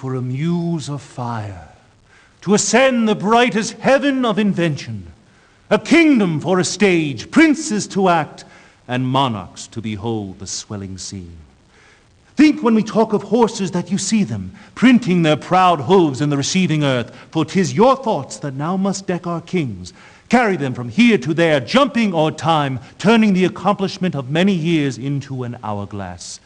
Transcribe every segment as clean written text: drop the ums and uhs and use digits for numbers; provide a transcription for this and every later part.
for a muse of fire, to ascend the brightest heaven of invention, a kingdom for a stage, princes to act, and monarchs to behold the swelling scene. Think when we talk of horses that you see them, printing their proud hooves in the receiving earth, for 'tis your thoughts that now must deck our kings, carry them from here to there, jumping o'er time, turning the accomplishment of many years into an hourglass.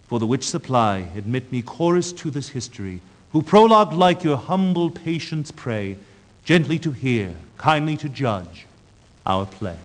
For the which supply, admit me chorus to this history, who prologue like your humble patience pray, gently to hear, kindly to judge our play.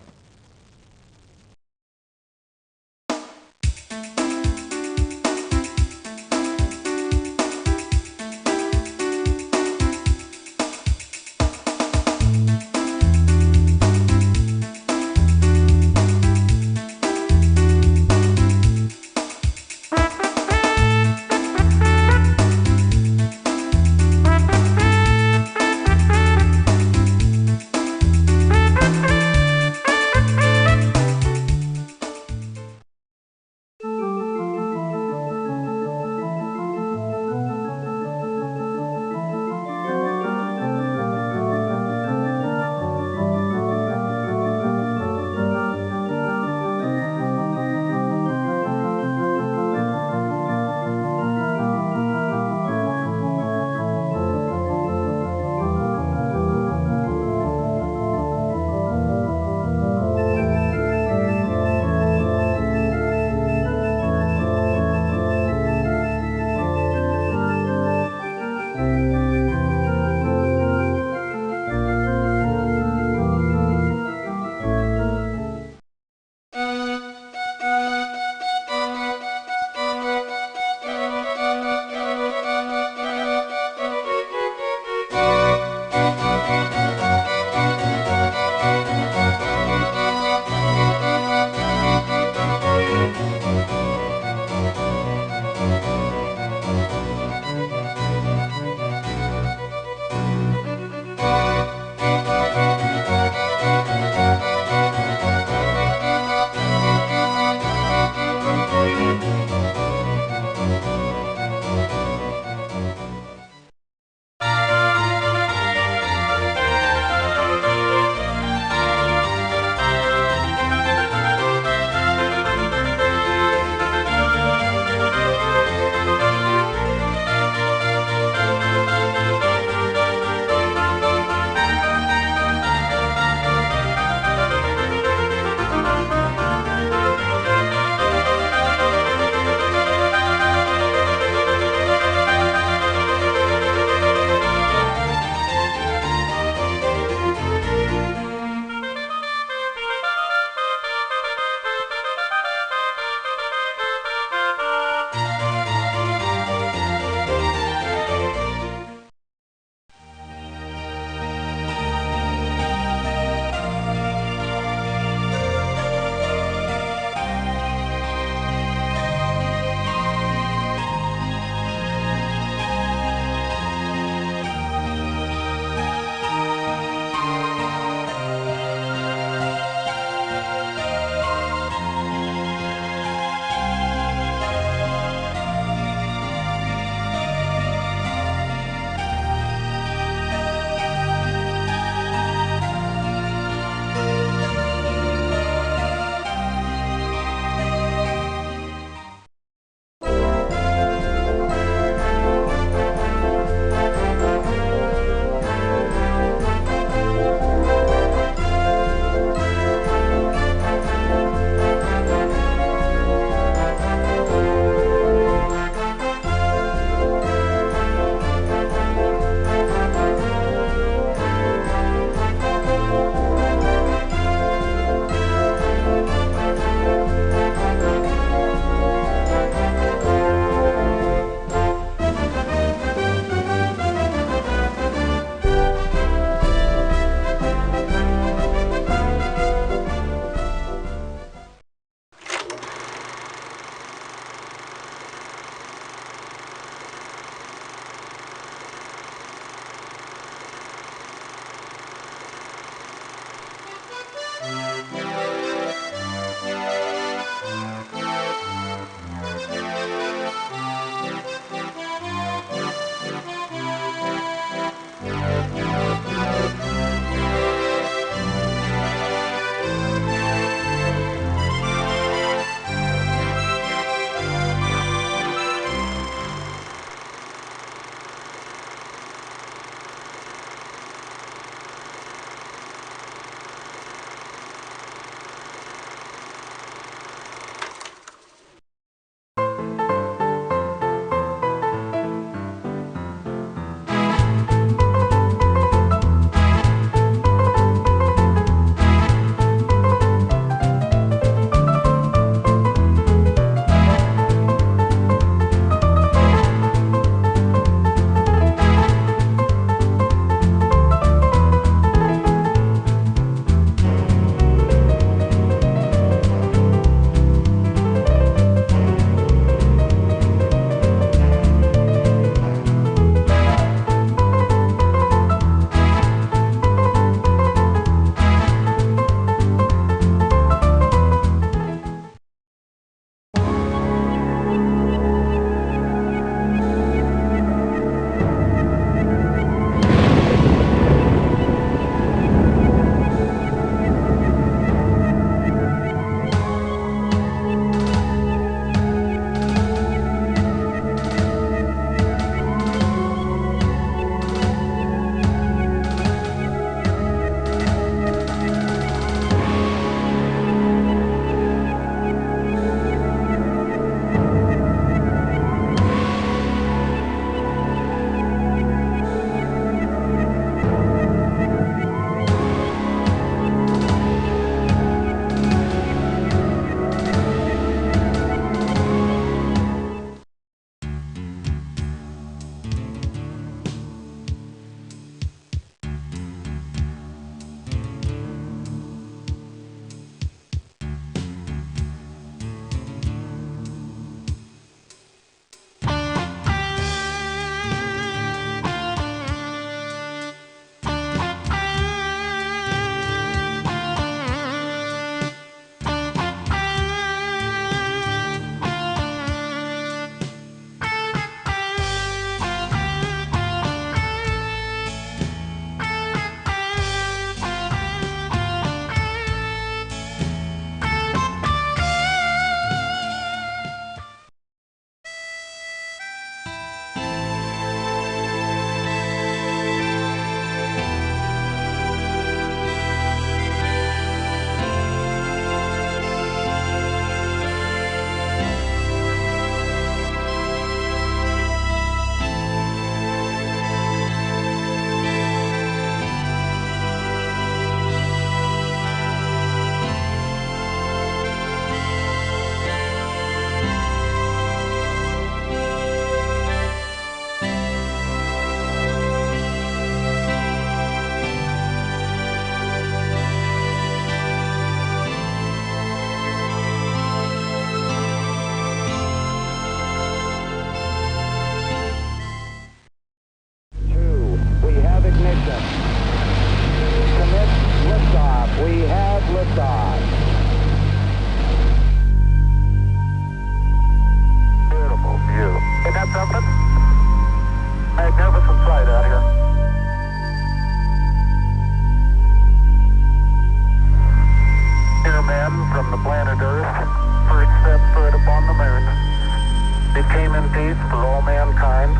and peace for all mankind.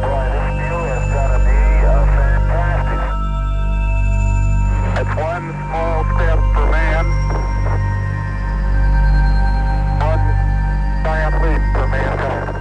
Boy, this view has got to be fantastic. It's one small step for man, one giant leap for mankind.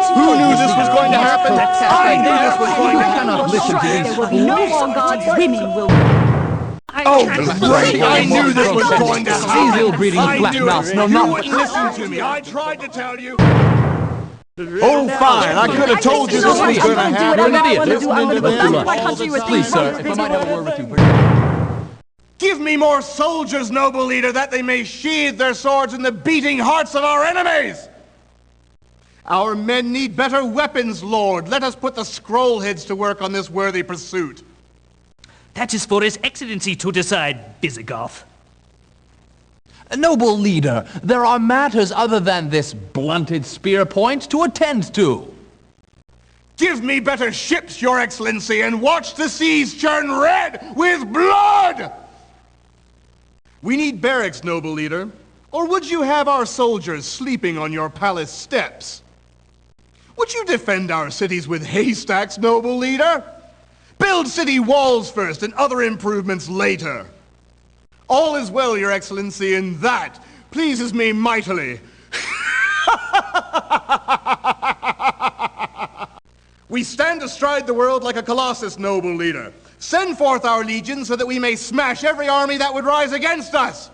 Who knew this was going to happen? I knew this was going to happen. Cannot listen to these. There will be no more gods. Women will. Oh, great! I knew this was going to happen. These ill-breeding black mouths know You not. wouldn't listen to me. I tried to tell you. Oh, fine. I could have told you this was going to happen. You're an idiot. Listen to them. Please, sir, if I might have a word with you. Give me more soldiers, noble leader, that they may sheathe their swords in the beating hearts of our enemies. Our men need better weapons, Lord. Let us put the scroll heads to work on this worthy pursuit. That is for His Excellency to decide, Visigoth. Noble leader, there are matters other than this blunted spear point to attend to. Give me better ships, Your Excellency, and watch the seas turn red with blood! We need barracks, noble leader. Or would you have our soldiers sleeping on your palace steps? Would you defend our cities with haystacks, noble leader? Build city walls first and other improvements later. All is well, Your Excellency, and that pleases me mightily. We stand astride the world like a colossus, noble leader. Send forth our legions so that we may smash every army that would rise against us.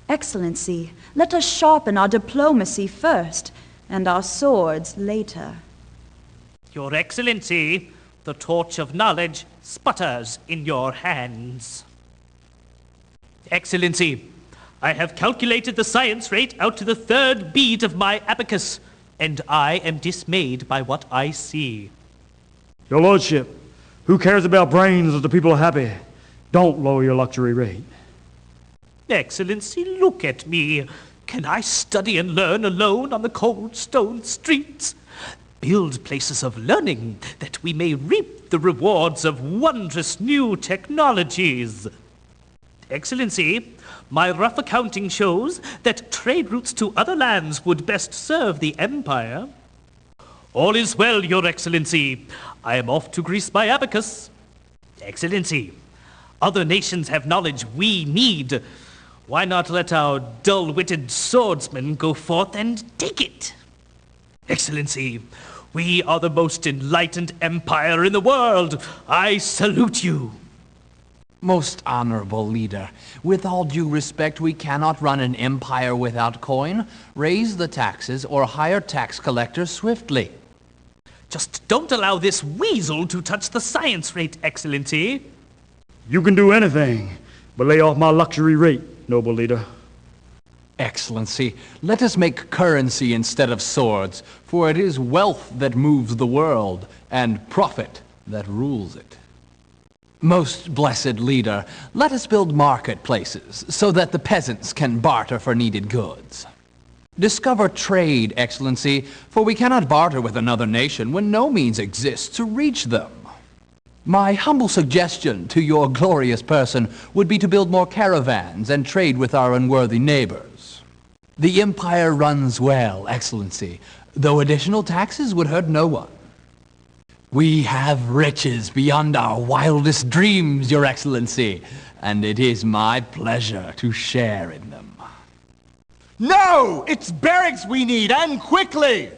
Excellency, let us sharpen our diplomacy first, and our swords later. Your Excellency, the torch of knowledge sputters in your hands. Excellency, I have calculated the science rate out to the third beat of my abacus, and I am dismayed by what I see. Your Lordship, who cares about brains if the people are happy? Don't lower your luxury rate. Excellency, look at me. Can I study and learn alone on the cold stone streets? Build places of learning that we may reap the rewards of wondrous new technologies. Excellency, my rough accounting shows that trade routes to other lands would best serve the Empire. All is well, Your Excellency. I am off to grease my abacus. Excellency, other nations have knowledge we need. Why not let our dull-witted swordsmen go forth and take it? Excellency, we are the most enlightened empire in the world. I salute you. Most honorable leader, with all due respect, we cannot run an empire without coin. Raise the taxes or hire tax collectors swiftly. Just don't allow this weasel to touch the science rate, Excellency. You can do anything, but lay off my luxury rate, noble leader. Excellency, let us make currency instead of swords, for it is wealth that moves the world, and profit that rules it. Most blessed leader, let us build marketplaces so that the peasants can barter for needed goods. Discover trade, Excellency, for we cannot barter with another nation when no means exists to reach them. My humble suggestion to your glorious person would be to build more caravans and trade with our unworthy neighbors. The empire runs well, Excellency, though additional taxes would hurt no one. We have riches beyond our wildest dreams, Your Excellency, and it is my pleasure to share in them. No! It's barracks we need, and quickly!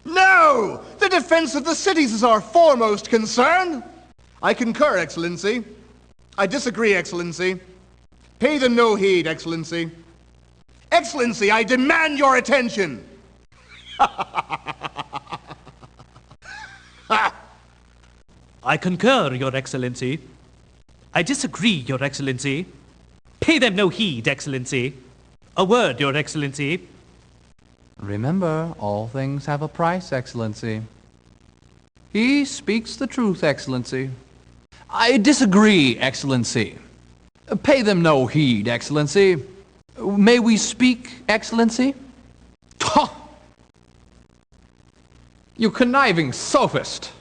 No! The defense of the cities is our foremost concern! I concur, Excellency. I disagree, Excellency. Pay them no heed, Excellency. Excellency, I demand your attention! I concur, Your Excellency. I disagree, Your Excellency. Pay them no heed, Excellency. A word, Your Excellency. Remember, all things have a price, Excellency. He speaks the truth, Excellency. I disagree, Excellency. Pay them no heed, Excellency. May we speak, Excellency? You conniving sophist!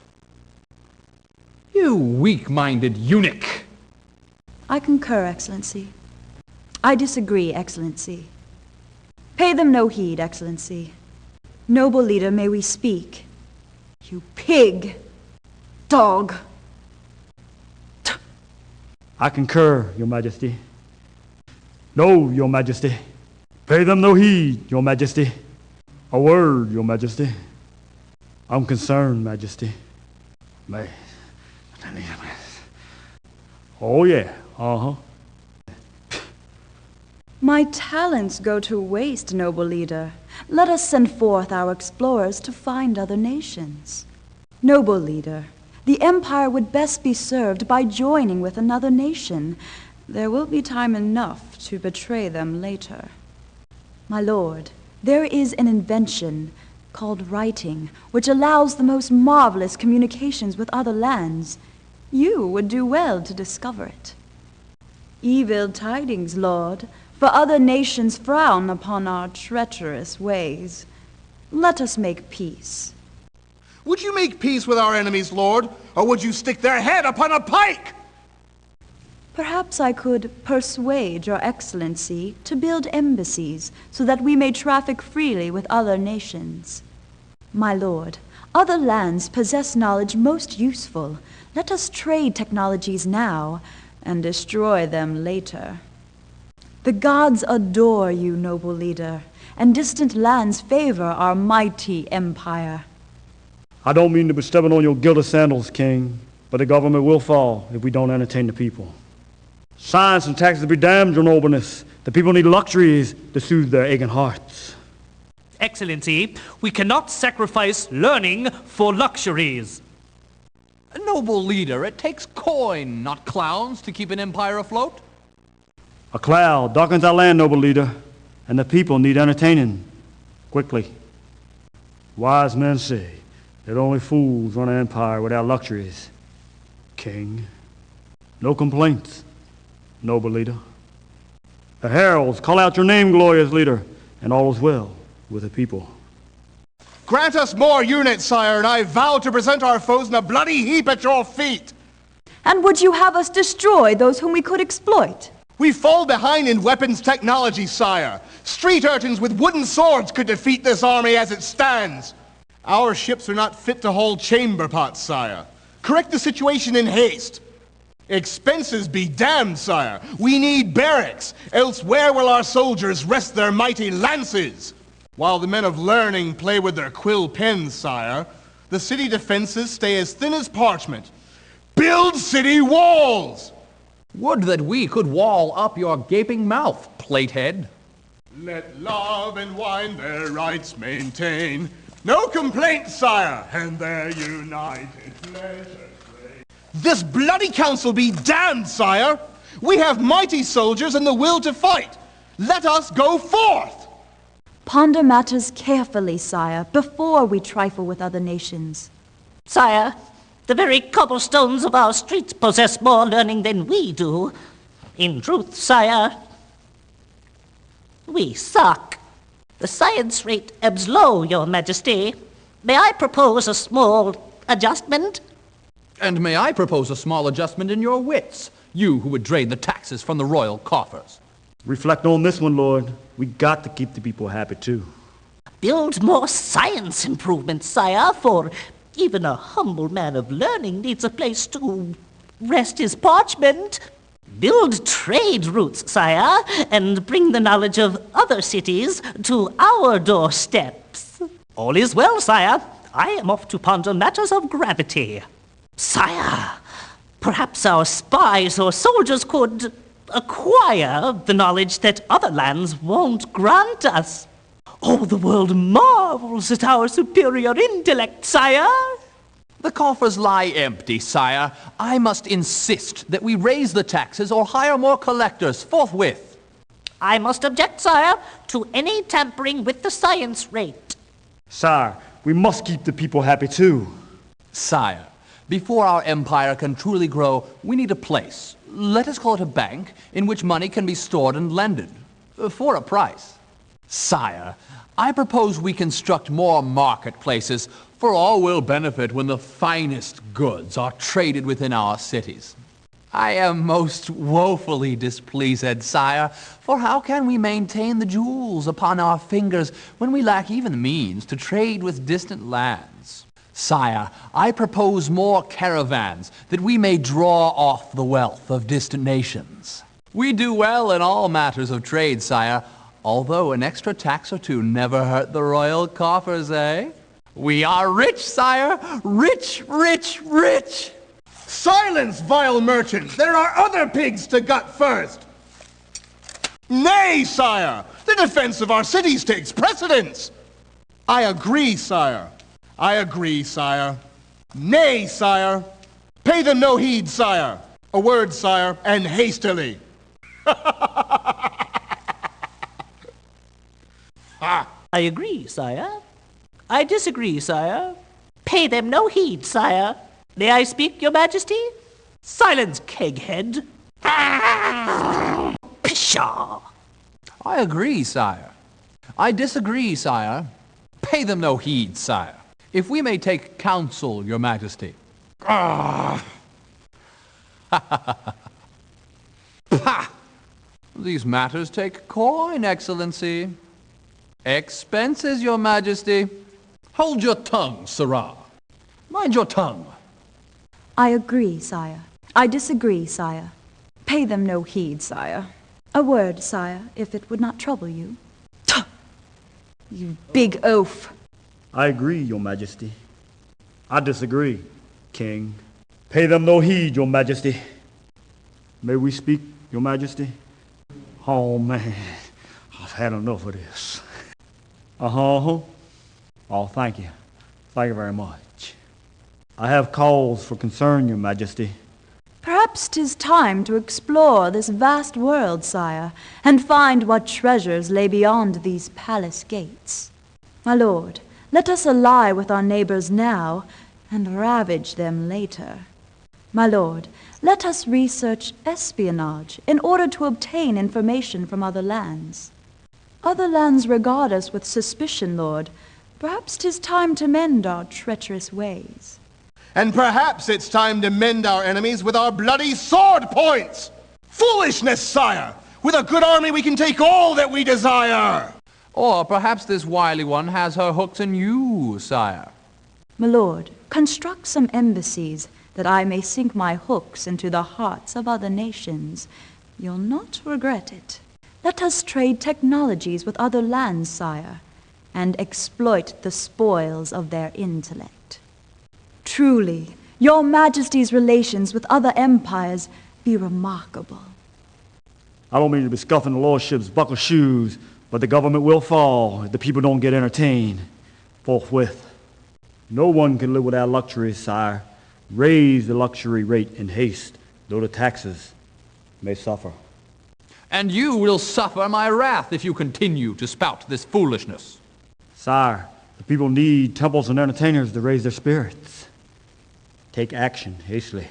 You weak-minded eunuch! I concur, Excellency. I disagree, Excellency. Pay them no heed, Excellency. Noble leader, may we speak? You pig! Dog! I concur, Your Majesty. No, Your Majesty. Pay them no heed, Your Majesty. A word, Your Majesty. I'm concerned, Majesty. May. Oh, yeah. Uh-huh. My talents go to waste, noble leader. Let us send forth our explorers to find other nations. Noble leader, the empire would best be served by joining with another nation. There will be time enough to betray them later. My lord, there is an invention called writing, which allows the most marvelous communications with other lands. You would do well to discover it. Evil tidings, Lord, for other nations frown upon our treacherous ways. Let us make peace. Would you make peace with our enemies, Lord, or would you stick their head upon a pike? Perhaps I could persuade Your Excellency to build embassies so that we may traffic freely with other nations. My lord, other lands possess knowledge most useful. Let us trade technologies now and destroy them later. The gods adore you, noble leader, and distant lands favor our mighty empire. I don't mean to be stepping on your gilded sandals, King, but the government will fall if we don't entertain the people. Science and taxes be damned, Your Nobleness. The people need luxuries to soothe their aching hearts. Excellency, we cannot sacrifice learning for luxuries. Noble leader, it takes coin, not clowns, to keep an empire afloat. A cloud darkens our land, noble leader, and the people need entertaining quickly. Wise men say that only fools run an empire without luxuries. King, no complaints, noble leader. The heralds call out your name, glorious leader, and all is well with the people. Grant us more units, sire, and I vow to present our foes in a bloody heap at your feet. And would you have us destroy those whom we could exploit? We fall behind in weapons technology, sire. Street urchins with wooden swords could defeat this army as it stands. Our ships are not fit to hold chamber pots, sire. Correct the situation in haste. Expenses be damned, sire. We need barracks, else where will our soldiers rest their mighty lances? While the men of learning play with their quill pens, sire, the city defenses stay as thin as parchment. Build city walls! Would that we could wall up your gaping mouth, platehead. Let love and wine their rights maintain. No complaint, sire, and their united pleasure. This bloody council be damned, sire! We have mighty soldiers and the will to fight. Let us go forth! Ponder matters carefully, sire, before we trifle with other nations. Sire, the very cobblestones of our streets possess more learning than we do. In truth, sire, we suck. The science rate ebbs low, Your Majesty. May I propose a small adjustment? And may I propose a small adjustment in your wits, you who would drain the taxes from the royal coffers? Reflect on this one, Lord. We got to keep the people happy, too. Build more science improvements, sire, for even a humble man of learning needs a place to rest his parchment. Build trade routes, sire, and bring the knowledge of other cities to our doorsteps. All is well, sire. I am off to ponder matters of gravity. Sire, perhaps our spies or soldiers could acquire the knowledge that other lands won't grant us. All the world marvels at our superior intellect, sire. The coffers lie empty, sire. I must insist that we raise the taxes or hire more collectors forthwith. I must object, sire, to any tampering with the science rate. Sire, we must keep the people happy, too. Sire, before our empire can truly grow, we need a place, let us call it a bank, in which money can be stored and lended, for a price. Sire, I propose we construct more marketplaces, for all will benefit when the finest goods are traded within our cities. I am most woefully displeased, sire, for how can we maintain the jewels upon our fingers when we lack even the means to trade with distant lands? Sire, I propose more caravans, that we may draw off the wealth of distant nations. We do well in all matters of trade, sire, although an extra tax or two never hurt the royal coffers, eh? We are rich, sire, rich, rich, rich! Silence, vile merchant! There are other pigs to gut first! Nay, sire! The defense of our cities takes precedence! I agree, sire. I agree, sire. Nay, sire. Pay them no heed, sire. A word, sire, and hastily. I agree, sire. I disagree, sire. Pay them no heed, sire. May I speak, Your Majesty? Silence, keghead. Pshaw! I agree, sire. I disagree, sire. Pay them no heed, sire. If we may take counsel, Your Majesty. Pah! These matters take coin, Excellency. Expenses, Your Majesty. Hold your tongue, sirrah. Mind your tongue. I agree, sire. I disagree, sire. Pay them no heed, sire. A word, sire, if it would not trouble you. Tuh! You big oaf. I agree, Your Majesty. I disagree, King. Pay them no heed, Your Majesty. May we speak, Your Majesty? Oh, man. I've had enough of this. Uh-huh. Oh, thank you. Thank you very much. I have cause for concern, Your Majesty. Perhaps 'tis time to explore this vast world, sire, and find what treasures lay beyond these palace gates. My lord, let us ally with our neighbors now, and ravage them later. My lord, let us research espionage in order to obtain information from other lands. Other lands regard us with suspicion, lord. Perhaps 'tis time to mend our treacherous ways. And perhaps it's time to mend our enemies with our bloody sword points! Foolishness, sire! With a good army we can take all that we desire! Or perhaps this wily one has her hooks in you, sire. My lord, construct some embassies that I may sink my hooks into the hearts of other nations. You'll not regret it. Let us trade technologies with other lands, sire, and exploit the spoils of their intellect. Truly, Your Majesty's relations with other empires be remarkable. I don't mean to be scuffing the lordship's buckle shoes, but the government will fall if the people don't get entertained forthwith. No one can live without luxuries, sire. Raise the luxury rate in haste, though the taxes may suffer. And you will suffer my wrath if you continue to spout this foolishness. Sire, the people need temples and entertainers to raise their spirits. Take action hastily.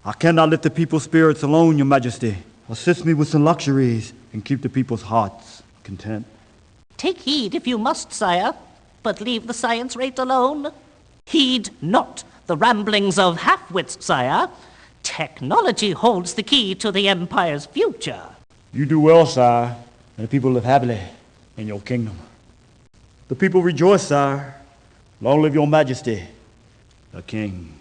I cannot lift the people's spirits alone, Your Majesty. Assist me with some luxuries and keep the people's hearts content. Take heed if you must, sire, but leave the science rate alone. Heed not the ramblings of half-wits, sire. Technology holds the key to the Empire's future. You do well, sire, and the people live happily in your kingdom. The people rejoice, sire. Long live your majesty, the king.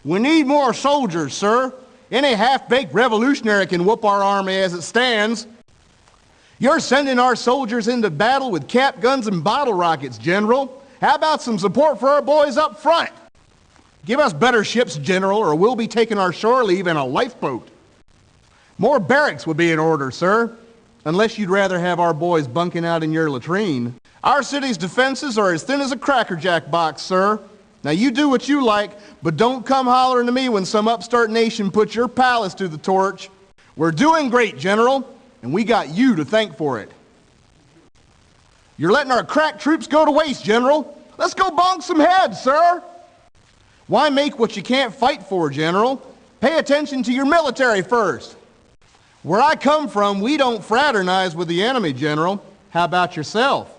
We need more soldiers, sir. Any half-baked revolutionary can whoop our army as it stands. You're sending our soldiers into battle with cap guns and bottle rockets, General. How about some support for our boys up front? Give us better ships, General, or we'll be taking our shore leave in a lifeboat. More barracks would be in order, sir, unless you'd rather have our boys bunking out in your latrine. Our city's defenses are as thin as a Cracker Jack box, sir. Now you do what you like, but don't come hollering to me when some upstart nation puts your palace to the torch. We're doing great, General, and we got you to thank for it. You're letting our crack troops go to waste, General. Let's go bonk some heads, sir. Why make what you can't fight for, General? Pay attention to your military first. Where I come from, we don't fraternize with the enemy, General. How about yourself?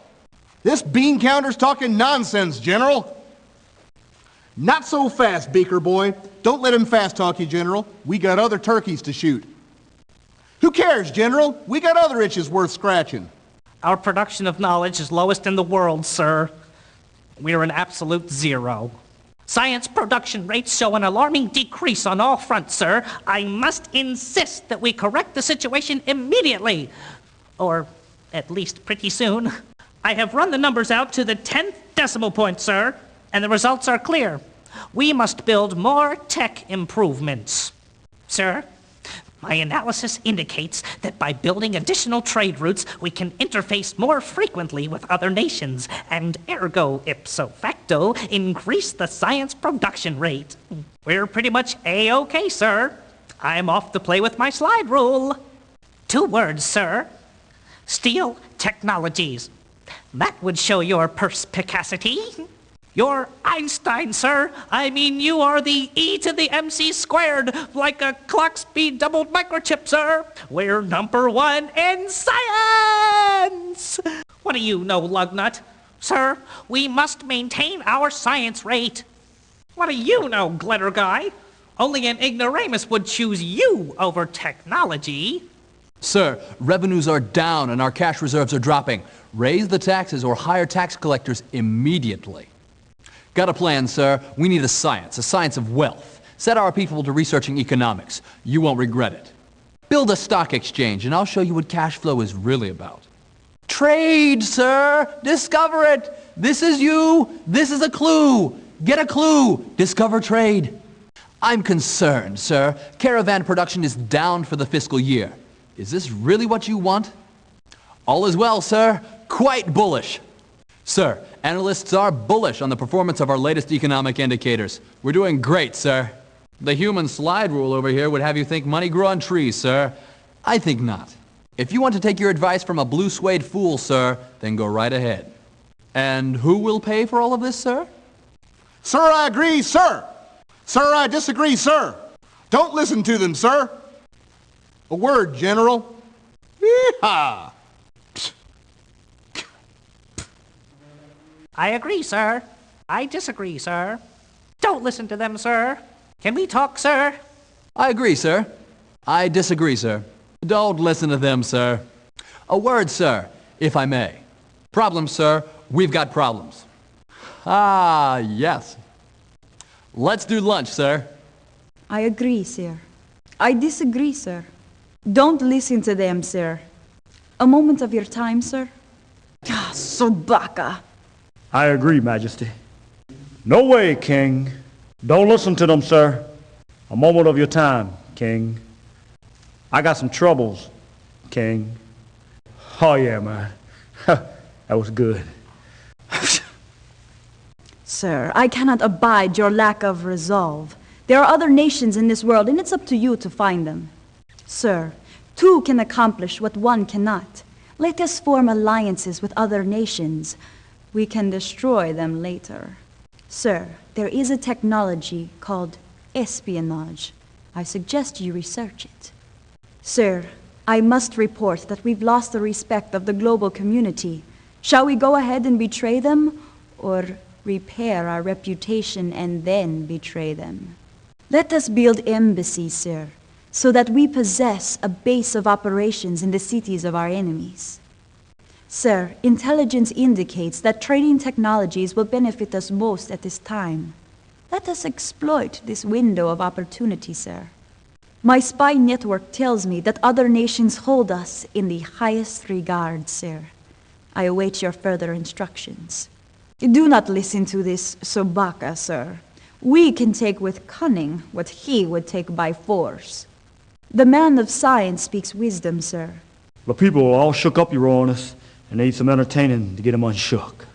This bean counter's talking nonsense, General. Not so fast, Beaker boy. Don't let him fast talk you, General. We got other turkeys to shoot. Who cares, General? We got other itches worth scratching. Our production of knowledge is lowest in the world, sir. We're an absolute zero. Science production rates show an alarming decrease on all fronts, sir. I must insist that we correct the situation immediately. Or at least pretty soon. I have run the numbers out to the 10th decimal point, sir, and the results are clear. We must build more tech improvements. Sir, my analysis indicates that by building additional trade routes, we can interface more frequently with other nations, and ergo ipso facto, increase the science production rate. We're pretty much A-OK, sir. I'm off to play with my slide rule. 2 words, sir. Steel technologies. That would show your perspicacity. You're Einstein, sir. I mean, you are the E to the MC squared, like a clock speed doubled microchip, sir. We're #1 in science! What do you know, Lugnut? Sir, we must maintain our science rate. What do you know, Glitter Guy? Only an ignoramus would choose you over technology. Sir, revenues are down and our cash reserves are dropping. Raise the taxes or hire tax collectors immediately. Got a plan, sir. We need a science of wealth. Set our people to researching economics. You won't regret it. Build a stock exchange, and I'll show you what cash flow is really about. Trade, sir! Discover it! This is you! This is a clue! Get a clue! Discover trade. I'm concerned, sir. Caravan production is down for the fiscal year. Is this really what you want? All is well, sir. Quite bullish. Sir, analysts are bullish on the performance of our latest economic indicators. We're doing great, sir. The human slide rule over here would have you think money grew on trees, sir. I think not. If you want to take your advice from a blue suede fool, sir, then go right ahead. And who will pay for all of this, sir? Sir, I agree, sir. Sir, I disagree, sir. Don't listen to them, sir. A word, General. Yee-haw! I agree, sir. I disagree, sir. Don't listen to them, sir. Can we talk, sir? I agree, sir. I disagree, sir. Don't listen to them, sir. A word, sir, if I may. Problems, sir. We've got problems. Ah, yes. Let's do lunch, sir. I agree, sir. I disagree, sir. Don't listen to them, sir. A moment of your time, sir. Ah, Sobaka. I agree, Majesty. No way, King. Don't listen to them, sir. A moment of your time, King. I got some troubles, King. Oh, yeah, man. That was good. Sir, I cannot abide your lack of resolve. There are other nations in this world, and it's up to you to find them. Sir, 2 can accomplish what 1 cannot. Let us form alliances with other nations. We can destroy them later. Sir, there is a technology called espionage. I suggest you research it. Sir, I must report that we've lost the respect of the global community. Shall we go ahead and betray them, or repair our reputation and then betray them? Let us build embassies, sir, so that we possess a base of operations in the cities of our enemies. Sir, intelligence indicates that trading technologies will benefit us most at this time. Let us exploit this window of opportunity, sir. My spy network tells me that other nations hold us in the highest regard, sir. I await your further instructions. Do not listen to this Sobaka, sir. We can take with cunning what he would take by force. The man of science speaks wisdom, sir. The people are all shook up, Your Honor, and need some entertaining to get them unshook.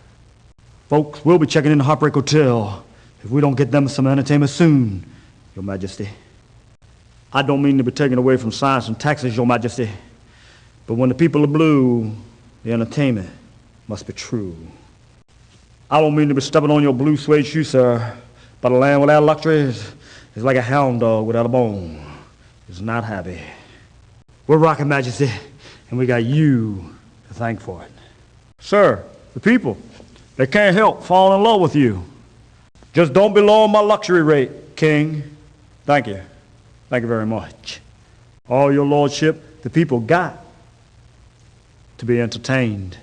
Folks, we'll be checking in the Heartbreak Hotel if we don't get them some entertainment soon, Your Majesty. I don't mean to be taken away from science and taxes, Your Majesty, but when the people are blue, the entertainment must be true. I don't mean to be stepping on your blue suede shoe, sir, but a land without luxuries is like a hound dog without a bone. It's not happy. We're rocking, Majesty, and we got you to thank for it. Sir, the people, they can't help falling in love with you. Just don't be low on my luxury rate, King. Thank you. Thank you very much. All your lordship, the people got to be entertained.